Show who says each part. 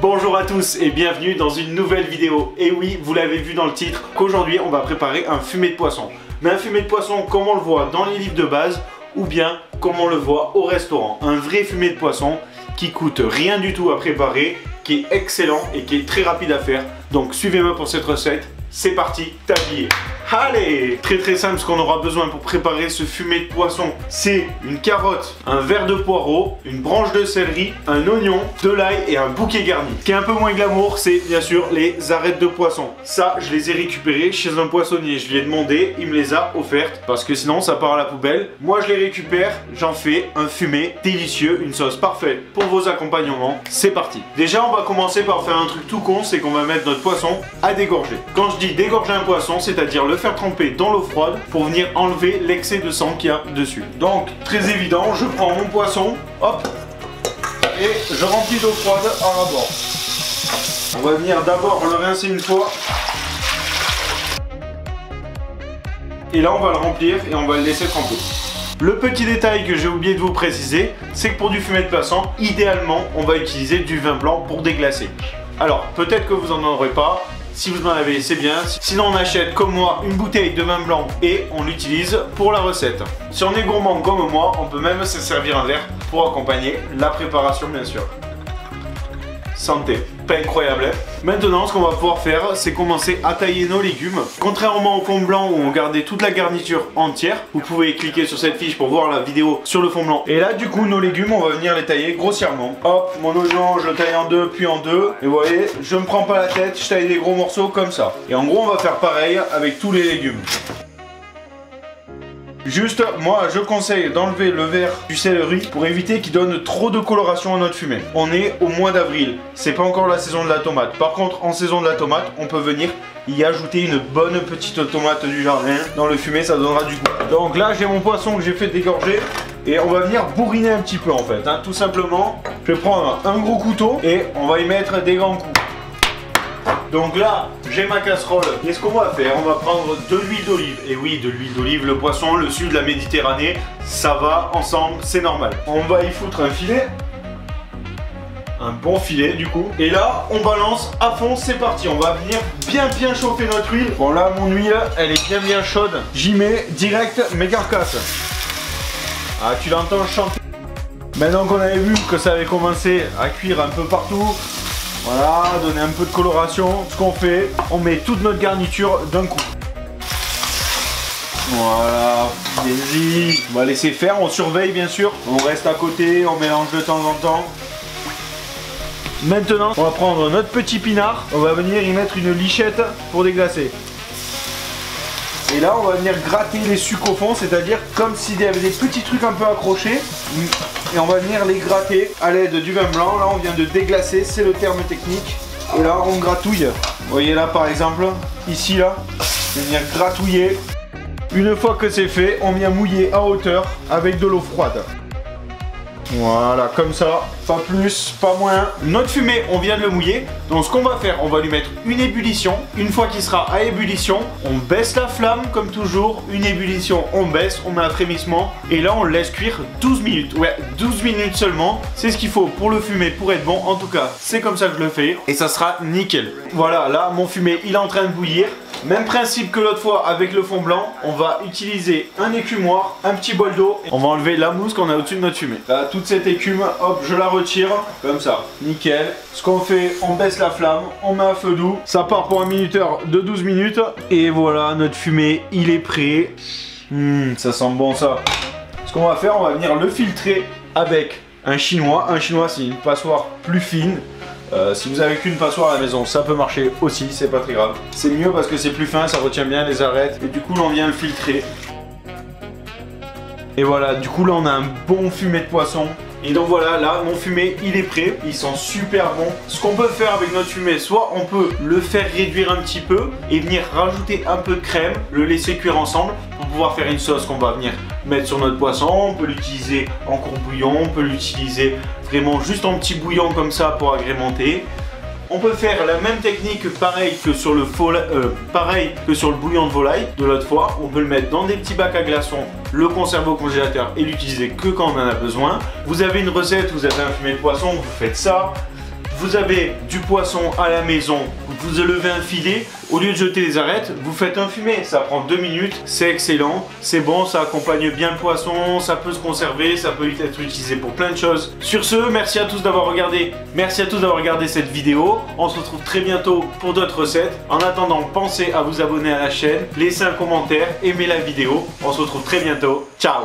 Speaker 1: Bonjour à tous et bienvenue dans une nouvelle vidéo. Et oui, vous l'avez vu dans le titre, qu'aujourd'hui on va préparer un fumé de poisson. Mais un fumé de poisson comme on le voit dans les livres de base ou bien comme on le voit au restaurant. Un vrai fumé de poisson qui coûte rien du tout à préparer, qui est excellent et qui est très rapide à faire. Donc suivez-moi pour cette recette. C'est parti, t'habiller. Allez, très simple, ce qu'on aura besoin pour préparer ce fumé de poisson, c'est une carotte, un verre de poireau, une branche de céleri, un oignon, de l'ail et un bouquet garni. Ce qui est un peu moins glamour, c'est bien sûr les arêtes de poisson. Ça, je les ai récupérées chez un poissonnier. Je lui ai demandé, il me les a offertes parce que sinon ça part à la poubelle. Moi, je les récupère, j'en fais un fumé délicieux, une sauce parfaite pour vos accompagnements. C'est parti. Déjà, on va commencer par faire un truc tout con, c'est qu'on va mettre notre poisson à dégorger. Quand je dis dégorger un poisson, c'est-à-dire le faire tremper dans l'eau froide pour venir enlever l'excès de sang qu'il y a dessus. Donc très évident, je prends mon poisson, hop, et je remplis d'eau froide à rabord. On va venir d'abord le rincer une fois. Et là on va le remplir et on va le laisser tremper. Le petit détail que j'ai oublié de vous préciser, c'est que pour du fumé de poisson, idéalement on va utiliser du vin blanc pour déglacer. Alors peut-être que vous en aurez pas. Si vous en avez, c'est bien. Sinon, on achète comme moi une bouteille de vin blanc et on l'utilise pour la recette. Si on est gourmand comme moi, on peut même se servir un verre pour accompagner la préparation, bien sûr. Santé, pas incroyable. Maintenant, ce qu'on va pouvoir faire, c'est commencer à tailler nos légumes. Contrairement au fond blanc où on gardait toute la garniture entière, vous pouvez cliquer sur cette fiche pour voir la vidéo sur le fond blanc. Et là, du coup, nos légumes, on va venir les tailler grossièrement. Hop, mon oignon, je le taille en deux, puis en deux. Et vous voyez, je me prends pas la tête, je taille des gros morceaux comme ça. Et en gros, on va faire pareil avec tous les légumes. Juste, moi je conseille d'enlever le verre du céleri pour éviter qu'il donne trop de coloration à notre fumée. On est au mois d'avril, c'est pas encore la saison de la tomate. Par contre, en saison de la tomate, on peut venir y ajouter une bonne petite tomate du jardin. Dans le fumé, ça donnera du goût. Donc là, j'ai mon poisson que j'ai fait dégorger. Et on va venir bourriner un petit peu en fait. Tout simplement, je vais prendre un gros couteau et on va y mettre des grands coups. Donc là, j'ai ma casserole. Et ce qu'on va faire, on va prendre de l'huile d'olive. Et oui, de l'huile d'olive, le poisson, le sud de la Méditerranée, ça va ensemble, c'est normal. On va y foutre un filet. Un bon filet du coup. Et là, on balance à fond, c'est parti. On va venir bien chauffer notre huile. Bon là, mon huile, elle est bien chaude. J'y mets direct mes carcasses. Ah, tu l'entends chanter. Maintenant qu'on avait vu que ça avait commencé à cuire un peu partout, voilà, donner un peu de coloration. Ce qu'on fait, on met toute notre garniture d'un coup. Voilà, vas-y. On va laisser faire, on surveille bien sûr. On reste à côté, on mélange de temps en temps. Maintenant, on va prendre notre petit pinard. On va venir y mettre une lichette pour déglacer. Et là, on va venir gratter les sucres au fond, c'est-à-dire comme s'il y avait des petits trucs un peu accrochés. Et on va venir les gratter à l'aide du vin blanc. Là, on vient de déglacer, c'est le terme technique. Et là, on gratouille. Vous voyez là, par exemple, ici, là, on vient gratouiller. Une fois que c'est fait, on vient mouiller à hauteur avec de l'eau froide. Voilà, comme ça, pas plus, pas moins. Notre fumé, on vient de le mouiller. Donc ce qu'on va faire, on va lui mettre une ébullition. Une fois qu'il sera à ébullition, on baisse la flamme comme toujours. Une ébullition, on baisse, on met un frémissement. Et là, on le laisse cuire 12 minutes. Ouais, 12 minutes seulement. C'est ce qu'il faut pour le fumé, pour être bon. En tout cas, c'est comme ça que je le fais. Et ça sera nickel. Voilà, là, mon fumé, il est en train de bouillir. Même principe que l'autre fois avec le fond blanc, on va utiliser un écumoire, un petit bol d'eau. On va enlever la mousse qu'on a au-dessus de notre fumée. Là, toute cette écume, hop, je la retire, comme ça, nickel. Ce qu'on fait, on baisse la flamme, on met un feu doux. Ça part pour un minuteur de 12 minutes. Et voilà, notre fumé, il est prêt. Ça sent bon ça. Ce qu'on va faire, on va venir le filtrer avec un chinois. Un chinois, c'est une passoire plus fine. Si vous avez qu'une passoire à la maison, ça peut marcher aussi, c'est pas très grave. C'est mieux parce que c'est plus fin, ça retient bien les arêtes. Et du coup, là, on vient le filtrer. Et voilà, du coup, là, on a un bon fumé de poisson. Et donc voilà, là, mon fumé, il est prêt. Il sent super bon. Ce qu'on peut faire avec notre fumé, soit on peut le faire réduire un petit peu et venir rajouter un peu de crème, le laisser cuire ensemble pour pouvoir faire une sauce qu'on va venir mettre sur notre poisson. On peut l'utiliser en court bouillon, on peut l'utiliser vraiment juste en petit bouillon comme ça pour agrémenter. On peut faire la même technique pareil que sur le bouillon de volaille de l'autre fois. On peut le mettre dans des petits bacs à glaçons, le conserver au congélateur et l'utiliser que quand on en a besoin. Vous avez une recette, vous avez un fumé de poisson, vous faites ça. vous avez du poisson à la maison, vous levez un filet, au lieu de jeter les arêtes, vous faites un fumé. Ça prend 2 minutes, c'est excellent, c'est bon, ça accompagne bien le poisson, ça peut se conserver, ça peut être utilisé pour plein de choses. Sur ce, merci à tous d'avoir regardé. Merci à tous d'avoir regardé cette vidéo. On se retrouve très bientôt pour d'autres recettes. En attendant, pensez à vous abonner à la chaîne, laissez un commentaire, aimez la vidéo. On se retrouve très bientôt. Ciao!